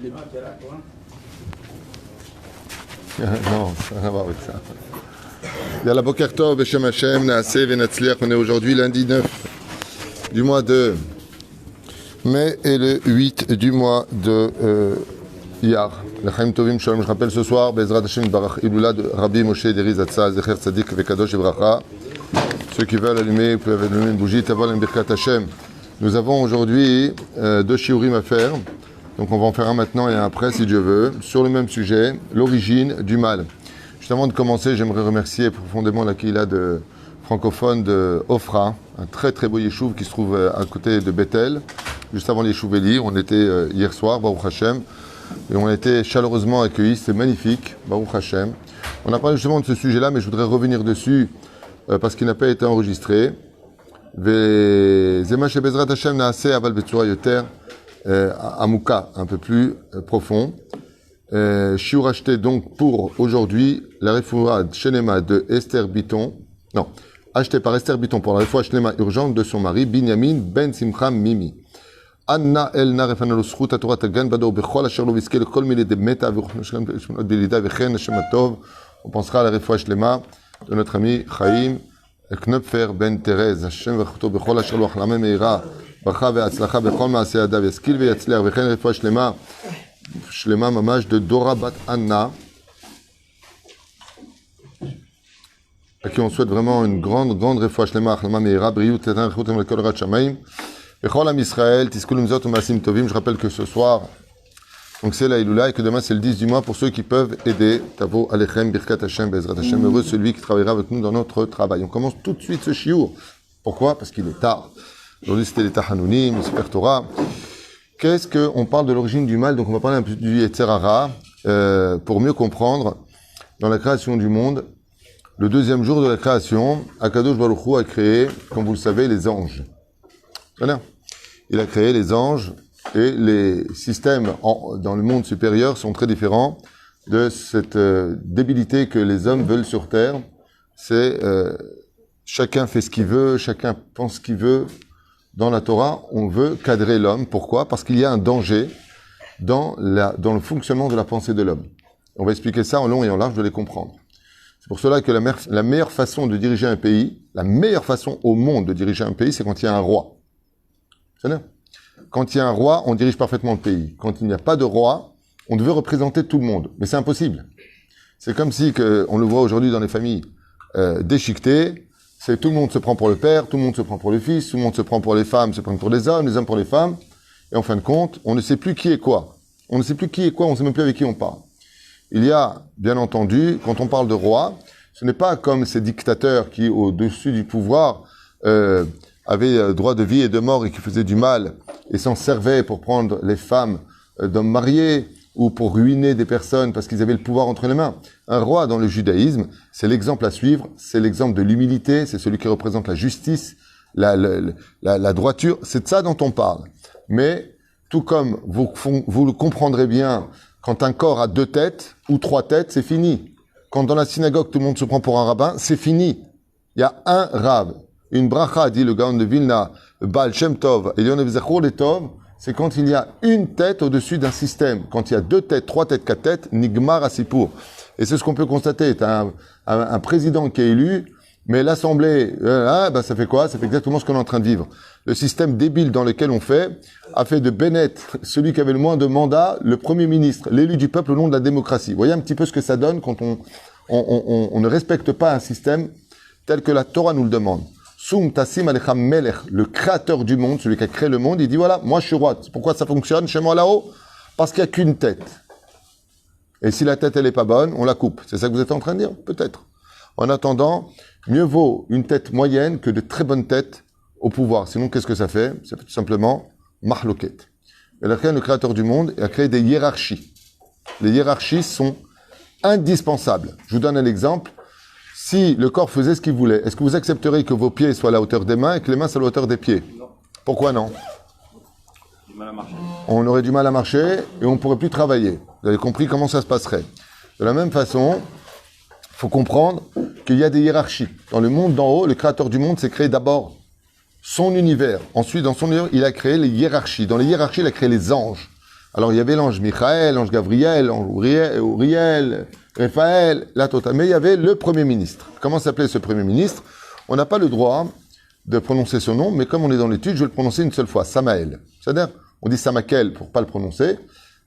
Non, ça n'a rien à voir avec ça. Yalla Boker Tov, Beshem Hashem, Naaseh Venatzliach. On est aujourd'hui lundi 9 du mois de mai et le 8 du mois de Iyar. L'Chaim Tovim Shalom. Je rappelle ce soir, Bezrat Hashem Barach Iloula de Rabbi Moshe Deri Zatzal, Zecher Tzadik Vekadosh Ebracha. Ceux qui veulent allumer peuvent allumer une bougie, Tavol en Birkat Hashem. Nous avons aujourd'hui deux shiurim à faire. Donc on va en faire un maintenant et un après si Dieu veut, sur le même sujet, l'origine du mal. Juste avant de commencer, j'aimerais remercier profondément la Kihila de francophone de Ofra, un très très beau yeshuv qui se trouve à côté de Bethel, juste avant l'yeshuv Eli. On était hier soir, Baruch Hashem, et on a été chaleureusement accueillis, c'est magnifique, Baruch Hashem. On a parlé justement de ce sujet-là, mais je voudrais revenir dessus parce qu'il n'a pas été enregistré. Zema Shebezrat Hashem Naaseh Aval Betsura Yoter. Amouka, un peu plus profond. Shiur acheté donc pour aujourd'hui la refoua Shenema de Esther Biton. Non, acheté par Esther Biton pour la refoua Shenema urgente de son mari Binyamin Ben Simcha Mimi. Anna El Narefana lo zchut haTorah tagan bado bechol asher lo vizke lekol mile de meta v'ruchnoshkan delida v'chen Hashem Tov. On pensera à la refoua Shlema de notre ami Chaim Knopfer Ben Thérèse. Hashem v'chuto bechol asher lo achlama meira. ברכה והצלחה בכל מעשה ידיו, ישכיל ויצליח, וכן רפואה שלמה ממש de Dora Bat Anna, à qui on souhaite vraiment une grande רפואה שלמה, החלמה מהירה, בריאות, תתן רכות ולכל יראת שמיים, בכל עם ישראל, תזכו למזות ומעשים טובים. Je rappelle que ce soir, donc c'est la Iloula et que demain c'est le 10 du mois pour ceux qui peuvent aider. Tavo Alechem, Birkat Hashem, Bezrat Hashem, heureux celui qui travaillera avec nous dans notre travail. On commence tout de suite ce shiur. Pourquoi? Parce qu'il est tard. Aujourd'hui, c'était les Tahanonim, le Sefer Torah. Qu'est-ce qu'on parle de l'origine du mal? Donc, on va parler un peu du Yetzer Hara pour mieux comprendre. Dans la création du monde, le deuxième jour de la création, Akadosh Baruch Hu a créé, comme vous le savez, les anges. Voilà. Il a créé les anges et les systèmes dans le monde supérieur sont très différents de cette débilité que les hommes veulent sur Terre. C'est chacun fait ce qu'il veut, chacun pense ce qu'il veut. Dans la Torah, on veut cadrer l'homme. Pourquoi? Parce qu'il y a un danger dans le fonctionnement de la pensée de l'homme. On va expliquer ça en long et en large, de les comprendre. C'est pour cela que la meilleure façon de diriger un pays, la meilleure façon au monde de diriger un pays, c'est quand il y a un roi. C'est-à-dire, quand il y a un roi, on dirige parfaitement le pays. Quand il n'y a pas de roi, on veut représenter tout le monde. Mais c'est impossible. C'est comme si, on le voit aujourd'hui dans les familles déchiquetées, c'est tout le monde se prend pour le père, tout le monde se prend pour le fils, tout le monde se prend pour les femmes, se prend pour les hommes pour les femmes. Et en fin de compte, on ne sait plus qui est quoi. On ne sait plus qui est quoi, on ne sait même plus avec qui on parle. Il y a, bien entendu, quand on parle de roi, ce n'est pas comme ces dictateurs qui, au-dessus du pouvoir, avaient droit de vie et de mort et qui faisaient du mal et s'en servaient pour prendre les femmes d'hommes mariés ou pour ruiner des personnes parce qu'ils avaient le pouvoir entre les mains. Un roi dans le judaïsme, c'est l'exemple à suivre, c'est l'exemple de l'humilité, c'est celui qui représente la justice, la droiture, c'est de ça dont on parle. Mais, tout comme vous le comprendrez bien, quand un corps a 2 têtes ou 3 têtes, c'est fini. Quand dans la synagogue, tout le monde se prend pour un rabbin, c'est fini. Il y a un rab. Une bracha, dit le Gaon de Vilna, Baal Shem Tov, Elion Evzachor le Tov, c'est quand il y a une tête au-dessus d'un système. Quand il y a 2 têtes, 3 têtes, 4 têtes, Nigmar Asipour. Et c'est ce qu'on peut constater. T'as un président qui est élu, mais l'Assemblée, ça fait quoi? Ça fait exactement ce qu'on est en train de vivre. Le système débile dans lequel on fait, a fait de Bennett, celui qui avait le moins de mandats, le Premier ministre, l'élu du peuple au nom de la démocratie. Vous voyez un petit peu ce que ça donne quand on ne respecte pas un système tel que la Torah nous le demande. Soum Tassim Alecham Melech, le créateur du monde, celui qui a créé le monde, il dit voilà, moi je suis roi. Pourquoi ça fonctionne chez moi là-haut? Parce qu'il n'y a qu'une tête. Et si la tête elle est pas bonne, on la coupe. C'est ça que vous êtes en train de dire? Peut-être. En attendant, mieux vaut une tête moyenne que de très bonnes têtes au pouvoir. Sinon, qu'est-ce que ça fait? Ça fait tout simplement mahloket. Et le créateur du monde a créé des hiérarchies. Les hiérarchies sont indispensables. Je vous donne un exemple. Si le corps faisait ce qu'il voulait, est-ce que vous accepteriez que vos pieds soient à la hauteur des mains et que les mains soient à la hauteur des pieds? Non. Pourquoi non? Du mal à marcher. On aurait du mal à marcher et on ne pourrait plus travailler. Vous avez compris comment ça se passerait. De la même façon, il faut comprendre qu'il y a des hiérarchies. Dans le monde d'en haut, le créateur du monde s'est créé d'abord son univers. Ensuite, dans son univers, il a créé les hiérarchies. Dans les hiérarchies, il a créé les anges. Alors il y avait l'ange Michael, l'ange Gabriel, l'ange Uriel, Raphaël, la totale. Mais il y avait le Premier ministre. Comment s'appelait ce Premier ministre? On n'a pas le droit de prononcer son nom, mais comme on est dans l'étude, je vais le prononcer une seule fois, Samaël. C'est-à-dire, on dit Samakel pour pas le prononcer,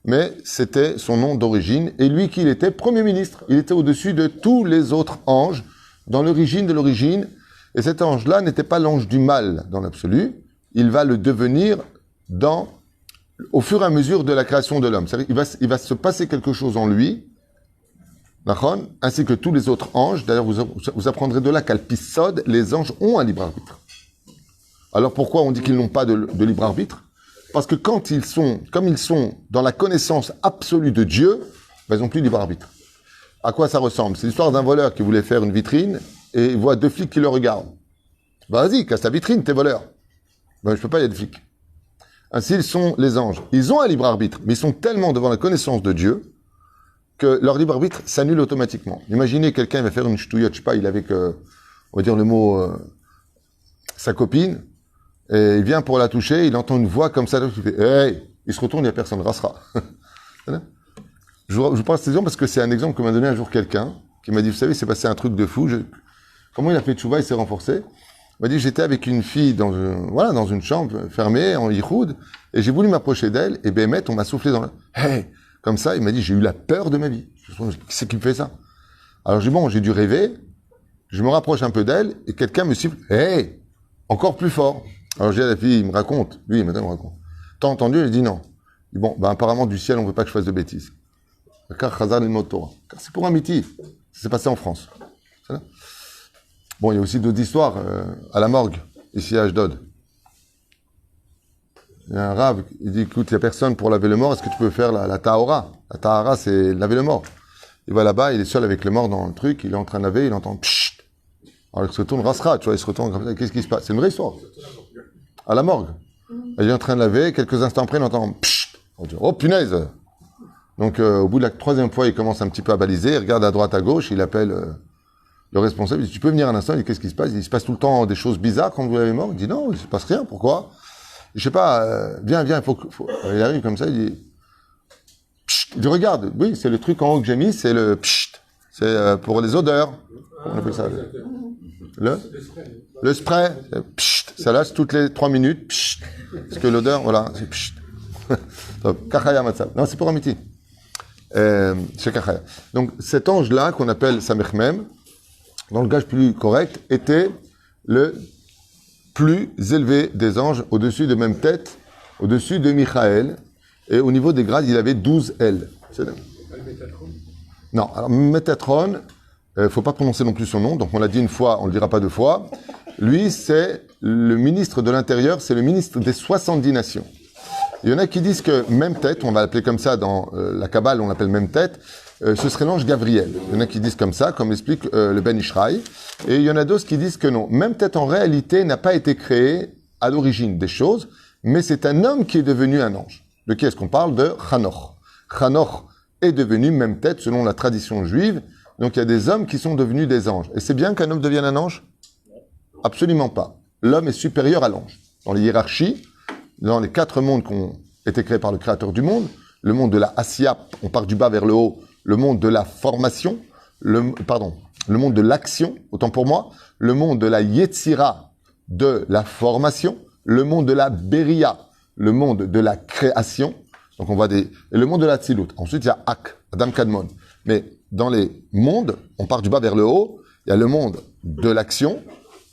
mais c'était son nom d'origine. Et lui, qu'il était Premier ministre. Il était au-dessus de tous les autres anges, dans l'origine de l'origine. Et cet ange-là n'était pas l'ange du mal dans l'absolu. Il va le devenir au fur et à mesure de la création de l'homme. C'est-à-dire, il va se passer quelque chose en lui, ainsi que tous les autres anges. D'ailleurs, vous apprendrez de là qu'Alpisod, les anges ont un libre arbitre. Alors pourquoi on dit qu'ils n'ont pas de libre arbitre? Parce que comme ils sont dans la connaissance absolue de Dieu, ils n'ont plus de libre arbitre. À quoi ça ressemble? C'est l'histoire d'un voleur qui voulait faire une vitrine et il voit deux flics qui le regardent. Vas-y, casse ta vitrine, t'es voleur. Je peux pas, il y a des flics. Ainsi, ils sont les anges. Ils ont un libre arbitre, mais ils sont tellement devant la connaissance de Dieu que leur libre arbitre s'annule automatiquement. Imaginez quelqu'un va faire une ch'touillotte, je sais pas, il est avec, on va dire le mot, sa copine, et il vient pour la toucher, il entend une voix comme ça, il fait « Hey !» Il se retourne, il n'y a personne, rassera. Je vous parle de cet exemple parce que c'est un exemple que m'a donné un jour quelqu'un, qui m'a dit « Vous savez, c'est passé un truc de fou, comment il a fait tchouva, il s'est renforcé ?» Il m'a dit « J'étais avec une fille dans une chambre fermée, en yichoud, et j'ai voulu m'approcher d'elle, et Bémet, on m'a soufflé dans le... Hey !» Comme ça, il m'a dit « J'ai eu la peur de ma vie. » Je me suis dit « Qui c'est qui me fait ça ?» Alors j'ai dit « Bon, j'ai dû rêver, je me rapproche un peu d'elle, et quelqu'un me siffle « Hey !» Encore plus fort. Alors j'ai dit à la fille, il me raconte, lui, madame me raconte. T'as entendu? Elle dit non. Il dit, bon, apparemment du ciel, on veut pas que je fasse de bêtises. Car c'est pour un miti. Ça s'est passé en France. Bon, il y a aussi d'autres histoires à la morgue, ici à Ashdod. Il y a un rave, il dit, écoute, il y a personne pour laver le mort, est-ce que tu peux faire la tahora? La tahara, c'est laver le mort. Il va là-bas, il est seul avec le mort dans le truc, il est en train de laver, il entend pshht. Alors il se retourne, rasera, tu vois, il se retourne comme ça, qu'est-ce qui se passe? C'est une vraie histoire. À la morgue. Il est en train de laver, quelques instants après, il entend pshht. On dit, oh punaise! Donc, au bout de la troisième fois, il commence un petit peu à baliser, il regarde à droite, à gauche, il appelle le responsable, il dit, tu peux venir un instant? Il dit, qu'est-ce qui se passe? Il dit, il se passe tout le temps des choses bizarres quand vous l'avez mort? Il dit, non, il se passe rien, pourquoi? Je sais pas, viens, il faut... Il arrive comme ça, il dit, pshht. Il dit, regarde, oui, c'est le truc en haut que j'ai mis, c'est le pshht. C'est pour les odeurs. On appelle ça le spray. Pshht. Ça lâche toutes les 3 minutes. Pshht. Parce que l'odeur, voilà, c'est pshht. Kachaya Matzab. Non, c'est pour Amiti. C'est Kachaya. Donc, cet ange-là, qu'on appelle Samechmem, dans le gage plus correct, était le plus élevé des anges, au-dessus de même tête, au-dessus de Michael, et au niveau des grades, il avait 12 ailes. Non, alors Métatron, faut pas prononcer non plus son nom, donc on l'a dit une fois, on le dira pas deux fois. Lui, c'est le ministre de l'Intérieur, c'est le ministre des 70 nations. Il y en a qui disent que même tête, on va l'appeler comme ça dans la Kabbale, on l'appelle même tête, ce serait l'ange Gabriel. Il y en a qui disent comme ça, comme explique le Ben Ishraï. Et il y en a d'autres qui disent que non. Même tête, en réalité, n'a pas été créé à l'origine des choses, mais c'est un homme qui est devenu un ange. De qui est-ce qu'on parle? De Hanoch. Hanoch est devenu même tête selon la tradition juive. Donc il y a des hommes qui sont devenus des anges. Et c'est bien qu'un homme devienne un ange? Absolument pas. L'homme est supérieur à l'ange. Dans les hiérarchies, dans les 4 mondes qui ont été créés par le Créateur du monde, le monde de la Asiya, on part du bas vers le haut, le monde de la formation, le monde de l'action, autant pour moi, le monde de la Yetzira, de la formation, le monde de la Beria, le monde de la création, donc on voit et le monde de la Tzilut. Ensuite, il y a Ak, Adam Kadmon. Mais dans les mondes, on part du bas vers le haut, il y a le monde de l'action,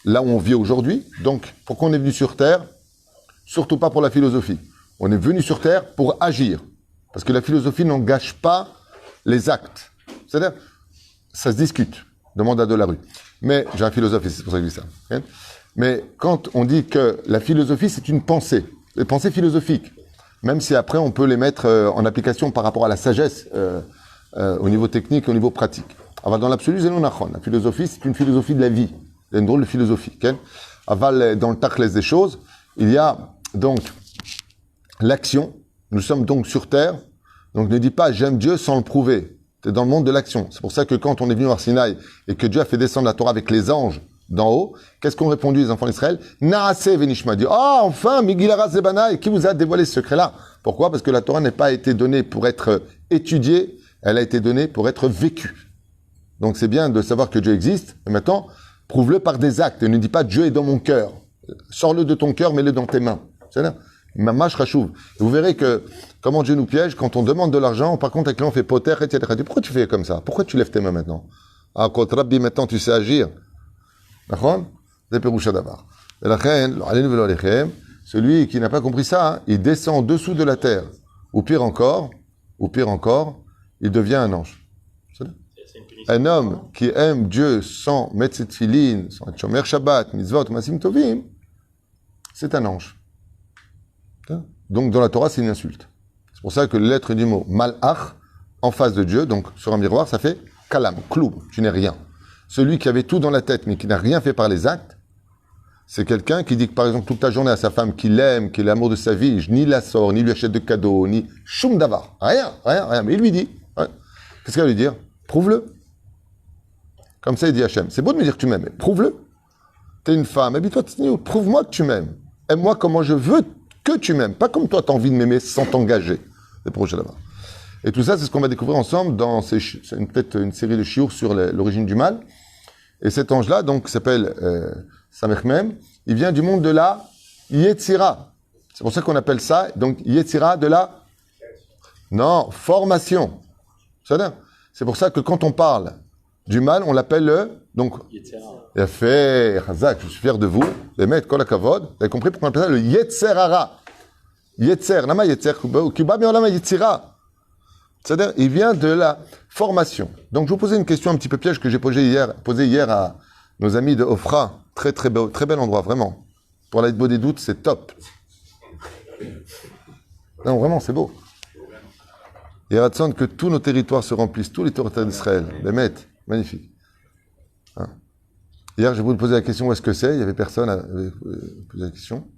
là où on vit aujourd'hui. Donc, pourquoi on est venu sur Terre? Surtout pas pour la philosophie. On est venu sur Terre pour agir. Parce que la philosophie n'engage pas les actes. C'est-à-dire, ça se discute. Demande à Delarue. Mais, j'ai un philosophe ici, c'est pour ça que je dis ça. Okay? Mais quand on dit que la philosophie, c'est une pensée, des pensées philosophiques, même si après on peut les mettre en application par rapport à la sagesse, au niveau technique et au niveau pratique. Aval, dans l'absolu, c'est non nachon. La philosophie, c'est une philosophie de la vie. Il y a une drôle de philosophie. Okay? Aval, dans le tachles des choses, il y a donc l'action. Nous sommes donc sur Terre. Donc ne dis pas j'aime Dieu sans le prouver. C'est dans le monde de l'action. C'est pour ça que quand on est venu à Sinaï et que Dieu a fait descendre la Torah avec les anges d'en haut, qu'est-ce qu'ont répondu les enfants d'Israël? Naase venishma. Dit, oh, enfin, Migilara Zebana, et qui vous a dévoilé ce secret-là? Pourquoi? Parce que la Torah n'a pas été donnée pour être étudiée, elle a été donnée pour être vécue. Donc c'est bien de savoir que Dieu existe, et maintenant, prouve-le par des actes. Et ne dis pas Dieu est dans mon cœur. Sors-le de ton cœur, mets-le dans tes mains. C'est-à-dire, Mamash Rachouv. Vous verrez que comment Dieu nous piège quand on demande de l'argent, par contre, avec lui, on fait poter, etc. Pourquoi tu fais comme ça? Pourquoi tu lèves tes mains maintenant? Ah, quand Rabbi, maintenant, tu sais agir. D'accord? C'est Péroucha d'Avar. Celui qui n'a pas compris ça, hein, il descend en dessous de la terre. Ou pire encore, il devient un ange. Un homme qui aime Dieu sans mettre ses tefilines, sans être shomer Shabbat, mitzvot, masim tovim, c'est un ange. Donc dans la Torah, c'est une insulte. C'est pour ça que les lettres du mot malach, en face de Dieu, donc sur un miroir, ça fait kalam, kloum, tu n'es rien. Celui qui avait tout dans la tête, mais qui n'a rien fait par les actes, c'est quelqu'un qui dit que, par exemple, toute la journée à sa femme qu'il aime, qu'il est l'amour de sa vie, ni la sort, ni lui achète de cadeaux, ni choum davar. Rien. Mais il lui dit. Ouais. Qu'est-ce qu'il va lui dire? Prouve-le. Comme ça, il dit Hachem. C'est beau de me dire que tu m'aimes, mais prouve-le. T'es une femme, habille-toi, prouve-moi que tu m'aimes. Aime-moi comment je veux que tu m'aimes. Pas comme toi, t'as envie de m'aimer sans t'engager. C'est projet là-bas. Et tout ça, c'est ce qu'on va découvrir ensemble dans peut-être une série de chiours sur l'origine du mal. Et cet ange-là, donc, s'appelle Samechmem, il vient du monde de la Yetzira. C'est pour ça qu'on appelle ça, donc, Yetzira de la... Non, formation. C'est pour ça que quand on parle du mal, on l'appelle le... Donc, il a fait... Chazak, je suis fier de vous. Les maîtres, kol hakavod. Vous avez compris pourquoi on appelle ça le Yetzerara. Yetzer, nama Yetzer, kiba mi'olama Yetzira. C'est-à-dire, il vient de la formation. Donc, je vous posais une question un petit peu piège que j'ai posée hier à nos amis de Ofra. Très, très beau, très bel endroit, vraiment. Pour la beau des doutes, c'est top. Non, vraiment, c'est beau. Il y a ratson que tous nos territoires se remplissent, tous les territoires d'Israël. Les maîtres, magnifique. Hein? Hier, j'ai voulu poser la question où est-ce que c'est. Il y avait personne à poser la question.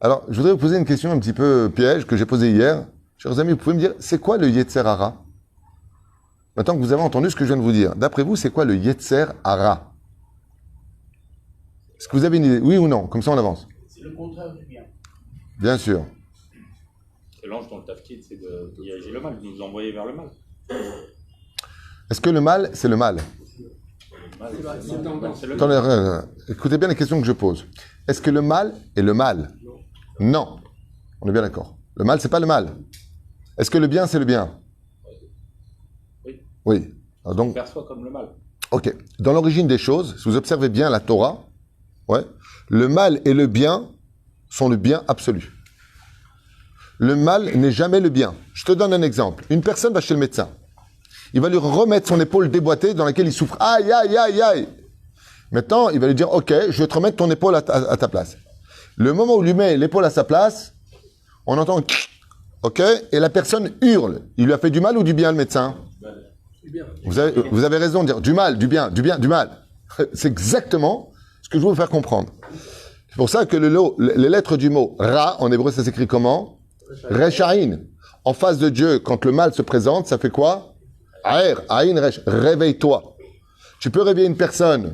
Alors, je voudrais vous poser une question un petit peu piège que j'ai posée hier. Chers amis, vous pouvez me dire, c'est quoi le Yetzer Hara? Maintenant que vous avez entendu ce que je viens de vous dire, d'après vous, c'est quoi le Yetzer Hara? Est-ce que vous avez une idée? Oui ou non? Comme ça, on avance. C'est le contraire du bien. Bien sûr. C'est l'ange dont le tafkid, c'est de diriger le mal, de nous envoyer vers le mal. Est-ce que le mal, c'est le mal? C'est le Attendez, écoutez bien les questions que je pose. Est-ce que le mal est le mal? Non. On est bien d'accord. Le mal, c'est pas le mal. Est-ce que le bien, c'est le bien? Oui. Oui. Alors donc, on perçoit comme le mal. ok. Dans l'origine des choses, si vous observez bien la Torah, ouais, le mal et le bien sont le bien absolu. Le mal n'est jamais le bien. Je te donne un exemple. Une personne va chez le médecin. Il va lui remettre son épaule déboîtée dans laquelle il souffre. Aïe, aïe, aïe, aïe. Maintenant, il va lui dire, ok, je vais te remettre ton épaule à ta place. Le moment où il lui met l'épaule à sa place, on entend, ok, et la personne hurle. Il lui a fait du mal ou du bien, le médecin? Du bien. Vous avez raison de dire du mal, du bien, du mal. C'est exactement ce que je veux vous faire comprendre. C'est pour ça que les lettres du mot Ra, en hébreu, ça s'écrit comment? Rechaïn. En face de Dieu, quand le mal se présente, ça fait quoi? Aer, Aïn, Resh, réveille-toi. Tu peux réveiller une personne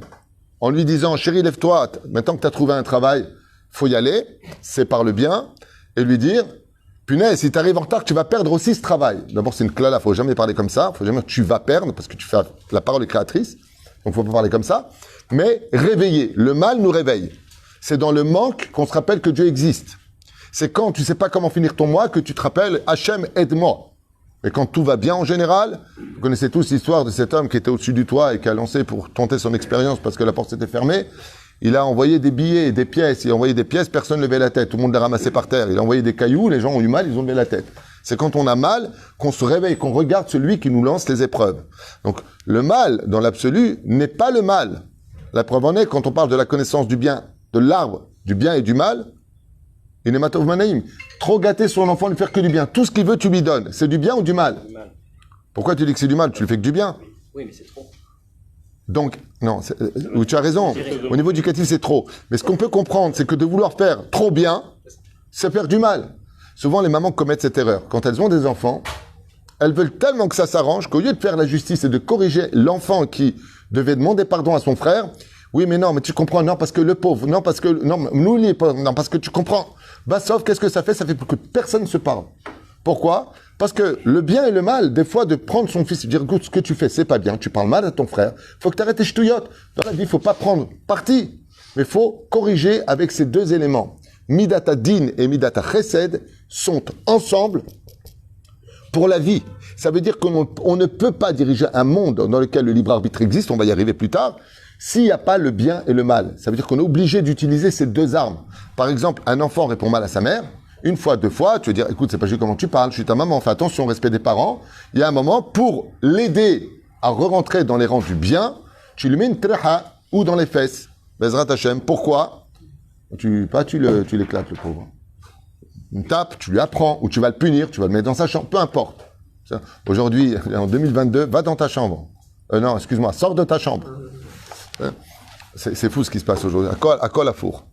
en lui disant, chérie, lève-toi, maintenant que tu as trouvé un travail, faut y aller, c'est par le bien, et lui dire, punaise, si tu arrives en retard, tu vas perdre aussi ce travail. D'abord, c'est une clala, faut jamais parler comme ça, faut jamais dire tu vas perdre, parce que tu fais la parole est créatrice, donc faut pas parler comme ça, mais réveiller. Le mal nous réveille. C'est dans le manque qu'on se rappelle que Dieu existe. C'est quand tu sais pas comment finir ton mois que tu te rappelles, Hachem, aide-moi. Et quand tout va bien en général, vous connaissez tous l'histoire de cet homme qui était au-dessus du toit et qui a lancé pour tenter son expérience parce que la porte s'était fermée. Il a envoyé des billets, des pièces. Il a envoyé des pièces, personne ne levait la tête. Tout le monde les ramassait par terre. Il a envoyé des cailloux, les gens ont eu mal, ils ont levé la tête. C'est quand on a mal qu'on se réveille, qu'on regarde celui qui nous lance les épreuves. Donc, le mal, dans l'absolu, n'est pas le mal. La preuve en est, quand on parle de la connaissance du bien, de l'arbre, du bien et du mal, il est matov manaïm. Trop gâter son enfant, lui faire que du bien. Tout ce qu'il veut, tu lui donnes. C'est du bien ou du mal? Pourquoi tu dis que c'est du mal? Tu lui fais que du bien. Oui, mais c'est trop. Donc, non, tu as raison. Au niveau éducatif, c'est trop. Mais ce qu'on peut comprendre, c'est que de vouloir faire trop bien, c'est faire du mal. Souvent, les mamans commettent cette erreur. Quand elles ont des enfants, elles veulent tellement que ça s'arrange qu'au lieu de faire la justice et de corriger l'enfant qui, devait demander pardon à son frère. Oui, mais non, mais tu comprends, non, parce que le pauvre, non, parce que, non, nous, les pauvres, non, parce que tu comprends. Bah, sauf, qu'est-ce que ça fait? Ça fait que personne ne se parle. Pourquoi? Parce que le bien et le mal, des fois, de prendre son fils et dire, écoute, ce que tu fais, c'est pas bien, tu parles mal à ton frère, faut que tu arrêtes tes ch'touillottes. Dans la vie, il faut pas prendre parti, mais il faut corriger avec ces deux éléments. Midata din et midata chesed sont ensemble pour la vie. Ça veut dire qu'on ne peut pas diriger un monde dans lequel le libre arbitre existe, on va y arriver plus tard, s'il n'y a pas le bien et le mal. Ça veut dire qu'on est obligé d'utiliser ces deux armes. Par exemple, un enfant répond mal à sa mère, une fois, deux fois, tu veux dire, écoute, c'est pas juste comment tu parles, je suis ta maman, fais attention au respect des parents. Il y a un moment, pour l'aider à re-rentrer dans les rangs du bien, tu lui mets une treha ou dans les fesses. Bezrat Hashem. Pourquoi? Tu l'éclates, le pauvre. Une tape, tu lui apprends, ou tu vas le punir, tu vas le mettre dans sa chambre, peu importe. Aujourd'hui, en 2022, va dans ta chambre. Non, excuse-moi, sors de ta chambre. C'est fou ce qui se passe aujourd'hui. À quoi la four?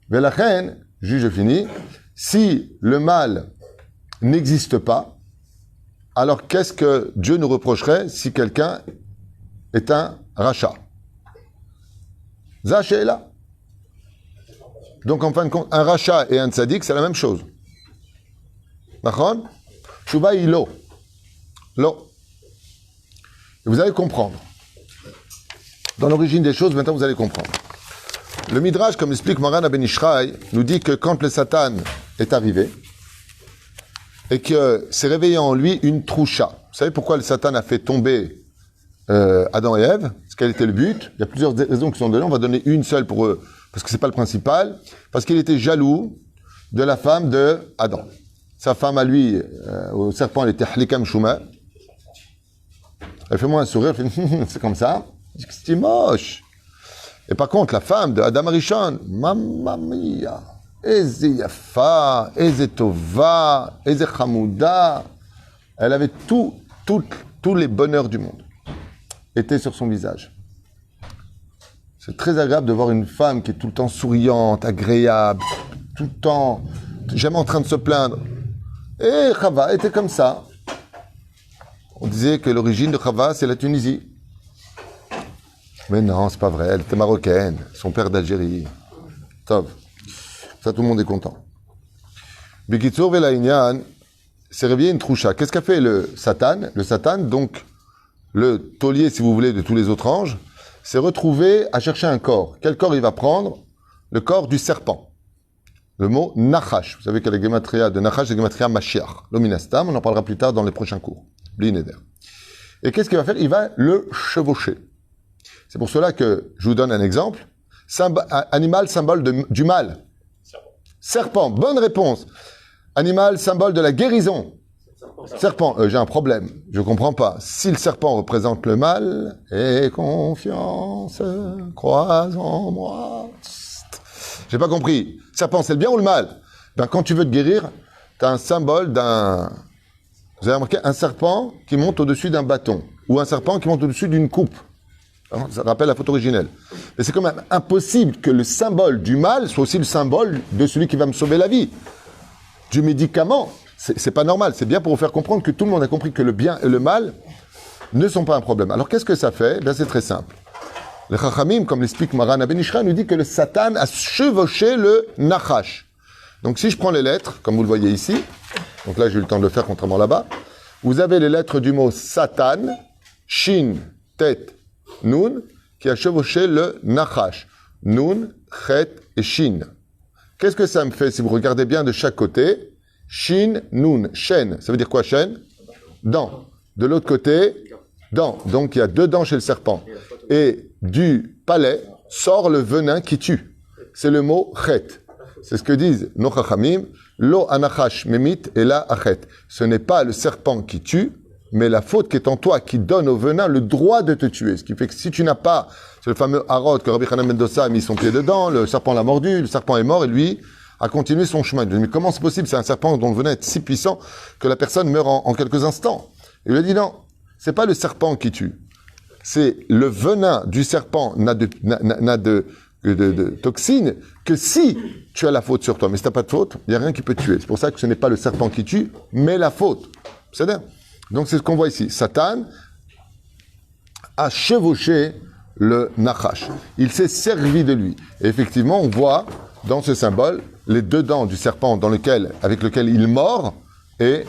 Mais la reine, juge fini, si le mal n'existe pas, alors qu'est-ce que Dieu nous reprocherait si quelqu'un est un rachat? Zaché est là. Donc en fin de compte, un rachat et un tzaddik, c'est la même chose. D'accord? Chouba ilo. Lo. Et vous allez comprendre. Dans l'origine des choses, maintenant vous allez comprendre. Le Midrash, comme explique Maran Ben Ishraï, nous dit que quand le Satan est arrivé et que s'est réveillé en lui une troucha. Vous savez pourquoi le Satan a fait tomber Adam et Ève? Quel était le but? Il y a plusieurs raisons qui sont données. On va donner une seule pour eux, parce que c'est pas le principal. Parce qu'il était jaloux de la femme de Adam. Sa femme à lui, au serpent, elle était Hlikam Shuma. Elle fait moi un sourire, elle fait c'est comme ça. Je dis que c'est moche. Et par contre, la femme de Adam Arishon, Mamma mia, Eze Yafa, Eze Tova, Eze Hamouda, elle avait tous les bonheurs du monde étaient sur son visage. C'est très agréable de voir une femme qui est tout le temps souriante, agréable, tout le temps, jamais en train de se plaindre. Et Chava était comme ça. On disait que l'origine de Chava, c'est la Tunisie. Mais non, c'est pas vrai, elle était marocaine, son père d'Algérie. Tov. Ça, tout le monde est content. Bikitsur Velaïnian s'est réveillé une troucha. Qu'est-ce qu'a fait le Satan? Le Satan, donc, le taulier, si vous voulez, de tous les autres anges, s'est retrouvé à chercher un corps. Quel corps il va prendre? Le corps du serpent. Le mot Nachash. Vous savez que la gematria de Nachash, c'est la gematria Mashiach. L'ominastam, on en parlera plus tard dans les prochains cours. Blineder. Et qu'est-ce qu'il va faire? Il va le chevaucher. C'est pour cela que je vous donne un exemple. Animal, symbole du mal. Serpent. Bonne réponse. Animal, symbole de la guérison. Serpent. J'ai un problème. Je ne comprends pas. Si le serpent représente le mal, et confiance, croise en moi. J'ai pas compris. Serpent, c'est le bien ou le mal? Ben, quand tu veux te guérir, tu as un symbole d'un... Vous avez remarqué un serpent qui monte au-dessus d'un bâton. Ou un serpent qui monte au-dessus d'une coupe. Ça rappelle la photo originelle. Mais c'est quand même impossible que le symbole du mal soit aussi le symbole de celui qui va me sauver la vie. Du médicament, c'est pas normal. C'est bien pour vous faire comprendre que tout le monde a compris que le bien et le mal ne sont pas un problème. Alors qu'est-ce que ça fait? Ben, c'est très simple. Le Chachamim, comme l'explique Maran Ben Ishra, nous dit que le Satan a chevauché le Nachash. Donc si je prends les lettres, comme vous le voyez ici, donc là j'ai eu le temps de le faire contrairement là-bas, vous avez les lettres du mot Satan, Shin, Tet, Nun, qui a chevauché le Nachash. Nun, Chet et Shin. Qu'est-ce que ça me fait si vous regardez bien de chaque côté? Shin, Nun, Shen. Ça veut dire quoi, Shen? Dent. De l'autre côté, dent. Donc il y a deux dents chez le serpent. Et du palais sort le venin qui tue. C'est le mot Chet. C'est ce que disent nos Chachamim. Lo anachash memit et la achet. Ce n'est pas le serpent qui tue, mais la faute qui est en toi, qui donne au venin le droit de te tuer. Ce qui fait que si tu n'as pas, c'est le fameux harod que Rabbi Hanan Mendoza a mis son pied dedans, le serpent l'a mordu, le serpent est mort et lui a continué son chemin. Il lui dit, mais comment c'est possible? C'est un serpent dont le venin est si puissant que la personne meurt en quelques instants. Et il lui a dit non, c'est pas le serpent qui tue. C'est le venin du serpent n'a de toxines que si tu as la faute sur toi. Mais si tu n'as pas de faute, il n'y a rien qui peut te tuer. C'est pour ça que ce n'est pas le serpent qui tue, mais la faute. C'est-à-dire. Donc c'est ce qu'on voit ici. Satan a chevauché le Nachash. Il s'est servi de lui. Et effectivement, on voit dans ce symbole les deux dents du serpent avec lequel il mord et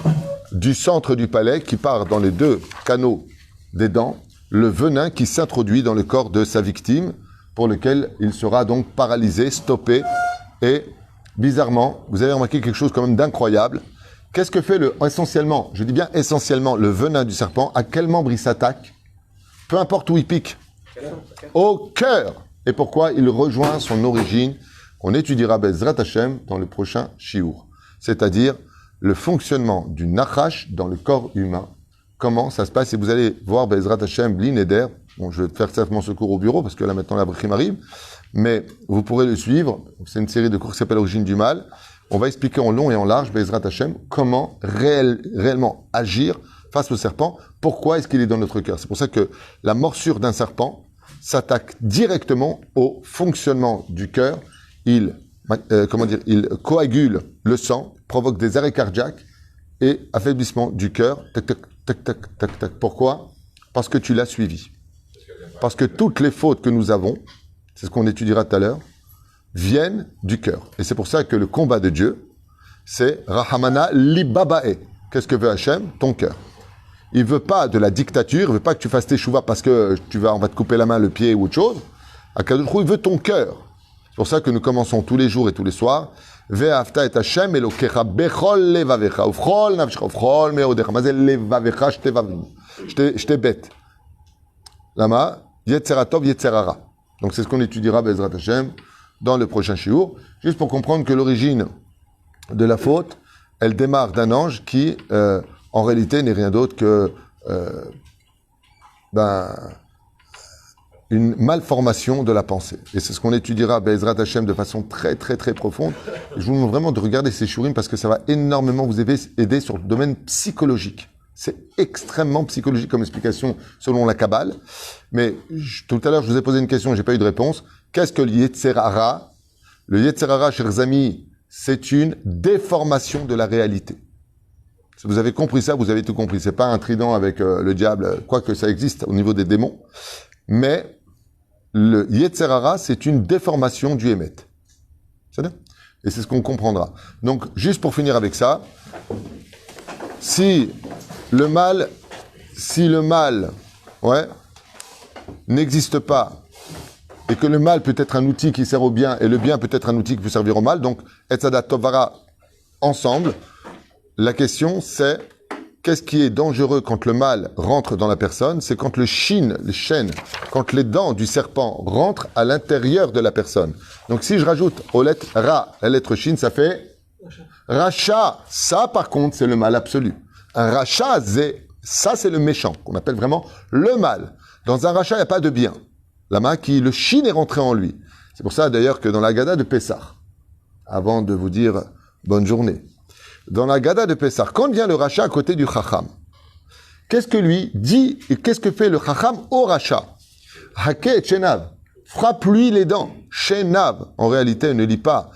du centre du palais qui part dans les deux canaux des dents, le venin qui s'introduit dans le corps de sa victime pour lequel il sera donc paralysé, stoppé. Et bizarrement, vous avez remarqué quelque chose quand même d'incroyable. Qu'est-ce que fait essentiellement, je dis bien essentiellement, le venin du serpent? À quel membre il s'attaque? Peu importe où il pique. Au cœur. Et pourquoi? Il rejoint son origine. On étudiera Bezrat Hashem dans le prochain shiur. C'est-à-dire le fonctionnement du nachash dans le corps humain. Comment ça se passe? Et vous allez voir Bezrat Hashem, Bli Neder. Bon, je vais faire certainement ce cours au bureau parce que là maintenant la brichim arrive. Mais vous pourrez le suivre. C'est une série de cours qui s'appelle Origine du mal. On va expliquer en long et en large, Bezrat Hashem, comment réellement agir face au serpent. Pourquoi est-ce qu'il est dans notre cœur? C'est pour ça que la morsure d'un serpent s'attaque directement au fonctionnement du cœur. Il coagule le sang, provoque des arrêts cardiaques et affaiblissement du cœur. Tac, tac, tac, tac, tac, tac. Pourquoi? Parce que tu l'as suivi. Parce que toutes les fautes que nous avons, c'est ce qu'on étudiera tout à l'heure, viennent du cœur. Et c'est pour ça que le combat de Dieu, c'est Rahamana Libabae. Qu'est-ce que veut Hachem? Ton cœur. Il veut pas de la dictature, il veut pas que tu fasses tes chouvas parce que on va te couper la main, le pied ou autre chose. Akadosh il veut ton cœur. C'est pour ça que nous commençons tous les jours et tous les soirs. Ve'afta et Hachem elokecha bechol levavecha ufchol nafshecha ufchol meodecha. Mazel levavecha j'te bête. Lama yetzeratov yetzerara. Donc c'est ce qu'on étudiera Bezrat Hashem dans le prochain shiur, juste pour comprendre que l'origine de la faute, elle démarre d'un ange qui, en réalité, n'est rien d'autre que une malformation de la pensée. Et c'est ce qu'on étudiera Bezrat Hashem de façon très, très, très profonde. Je vous demande vraiment de regarder ces shiurim parce que ça va énormément vous aider sur le domaine psychologique. C'est extrêmement psychologique comme explication selon la Kabbale. Mais tout à l'heure, je vous ai posé une question, j'ai pas eu de réponse. Qu'est-ce que le Yetzer Hara? Le Yetzer Hara, chers amis, c'est une déformation de la réalité. Si vous avez compris ça, vous avez tout compris. C'est pas un trident avec le diable, quoique ça existe au niveau des démons. Mais le Yetzer Hara, c'est une déformation du Hémet. C'est ça? Et c'est ce qu'on comprendra. Donc, juste pour finir avec ça, si le mal, n'existe pas, et que le mal peut être un outil qui sert au bien, et le bien peut être un outil qui peut servir au mal, donc, Etzadat Tovara, ensemble, la question c'est, qu'est-ce qui est dangereux quand le mal rentre dans la personne? C'est quand les chênes, quand les dents du serpent rentrent à l'intérieur de la personne. Donc, si je rajoute aux lettres Ra, la lettre Shin, ça fait Racha. Ça, par contre, c'est le mal absolu. Un Racha, ça, c'est le méchant, qu'on appelle vraiment le mal. Dans un Racha, il n'y a pas de bien. La main le Shin est rentré en lui. C'est pour ça, d'ailleurs, que dans la Gada de Pessah, avant de vous dire bonne journée, dans la Gada de Pessah, quand vient le Racha à côté du Chacham, qu'est-ce que lui dit et qu'est-ce que fait le Chacham au Racha? Hake et Shenav, frappe-lui les dents. Shenav, en réalité, ne lit pas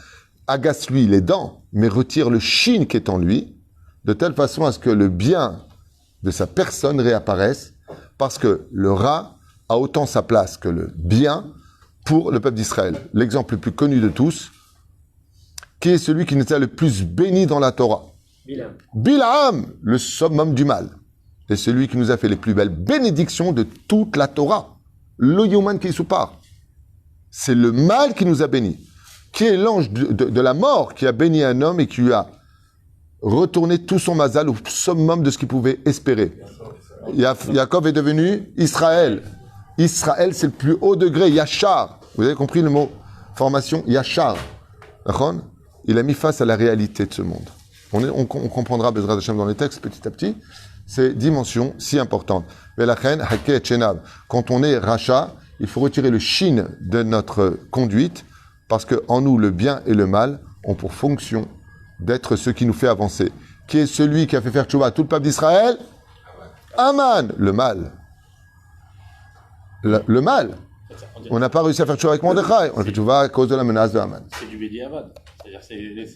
agace-lui les dents, mais retire le Shin qui est en lui, de telle façon à ce que le bien de sa personne réapparaisse, parce que le Ra a autant sa place que le bien pour le peuple d'Israël. L'exemple le plus connu de tous, qui est celui qui nous a le plus béni dans la Torah? Bilam, le summum du mal. Et celui qui nous a fait les plus belles bénédictions de toute la Torah. Le Yuman qui soupar. C'est le mal qui nous a bénis. Qui est l'ange de la mort qui a béni un homme et qui lui a retourné tout son mazal au summum de ce qu'il pouvait espérer. Yaakov est devenu Israël. Israël, c'est le plus haut degré, Yachar. Vous avez compris le mot formation? Yachar. Il a mis face à la réalité de ce monde. On comprendra Bezrat Hashem dans les textes petit à petit ces dimensions si importantes. Velachen, Hake et Chenav. Quand on est Racha, il faut retirer le Shin de notre conduite parce qu'en nous, le bien et le mal ont pour fonction d'être ce qui nous fait avancer. Qui est celui qui a fait faire tchouva à tout le peuple d'Israël? Aman, le mal. Le mal. On n'a pas réussi à faire tchouva avec Mordechai. On a fait tchouva à cause de la menace de Aman. C'est du Bédiavad. C'est-à-dire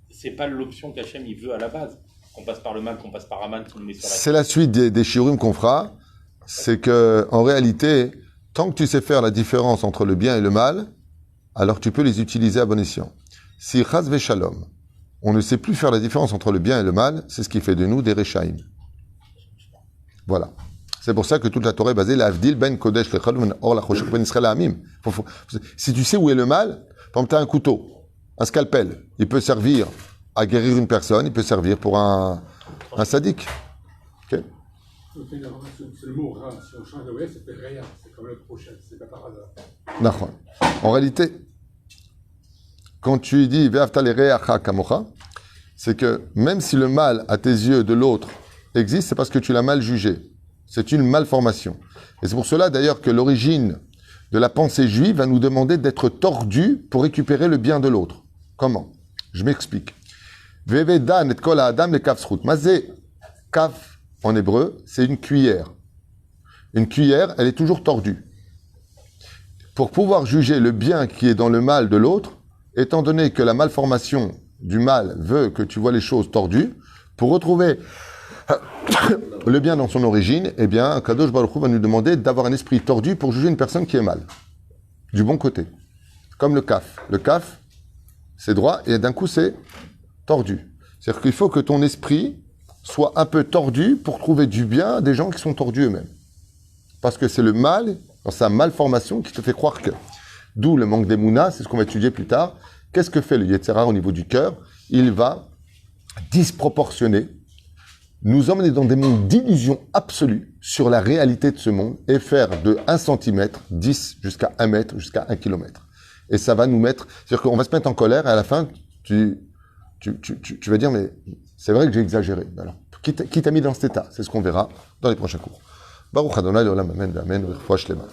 c'est pas l'option qu'Hachem il veut à la base. Qu'on passe par le mal, qu'on passe par Aman, qu'on le met sur la... C'est la suite des shiurim qu'on fera. c'est que en réalité, tant que tu sais faire la différence entre le bien et le mal, alors tu peux les utiliser à bon escient. Si chas v'shalom, on ne sait plus faire la différence entre le bien et le mal, c'est ce qui fait de nous des Rechaim. Voilà. C'est pour ça que toute la Torah est basée la Avdil ben Kodesh lechad ben or la choshek ben Israël ha'amim. Si tu sais où est le mal, par exemple, tu as un couteau, un scalpel, il peut servir à guérir une personne, il peut servir pour un sadique. Okay. C'est le mot ra. Si on change de way, ça fait rien. C'est comme le prochain. C'est pas par hasard. D'accord. En réalité, quand tu dis Ve'afta l'ereacha kamocha, c'est que même si le mal à tes yeux de l'autre existe, c'est parce que tu l'as mal jugé. C'est une malformation. Et c'est pour cela d'ailleurs que l'origine de la pensée juive va nous demander d'être tordu pour récupérer le bien de l'autre. Comment? Je m'explique. Vevedan et kol ha'adam le kaf zchut. Mazé, kaf en hébreu, c'est une cuillère. Une cuillère, elle est toujours tordue. Pour pouvoir juger le bien qui est dans le mal de l'autre, étant donné que la malformation du mal veut que tu vois les choses tordues, pour retrouver le bien dans son origine, eh bien, Kadosh Baruch Hu va nous demander d'avoir un esprit tordu pour juger une personne qui est mal. Du bon côté. Comme le kaf. Le kaf, c'est droit et d'un coup, c'est tordu. C'est-à-dire qu'il faut que ton esprit soit un peu tordu pour trouver du bien à des gens qui sont tordus eux-mêmes. Parce que c'est le mal, dans sa malformation, qui te fait croire que. D'où le manque d'émouna, c'est ce qu'on va étudier plus tard. Qu'est-ce que fait le Yetzer Hara au niveau du cœur? Il va disproportionner, nous emmener dans des mondes d'illusion absolue sur la réalité de ce monde et faire de 1 centimètre, 10 jusqu'à 1 mètre, jusqu'à 1 kilomètre. Et ça va nous mettre, c'est-à-dire qu'on va se mettre en colère et à la fin, tu vas dire, mais c'est vrai que j'ai exagéré. Alors, qui t'a mis dans cet état? C'est ce qu'on verra dans les prochains cours. Baruch Adonai l'olam amen, amen, refoua shlema.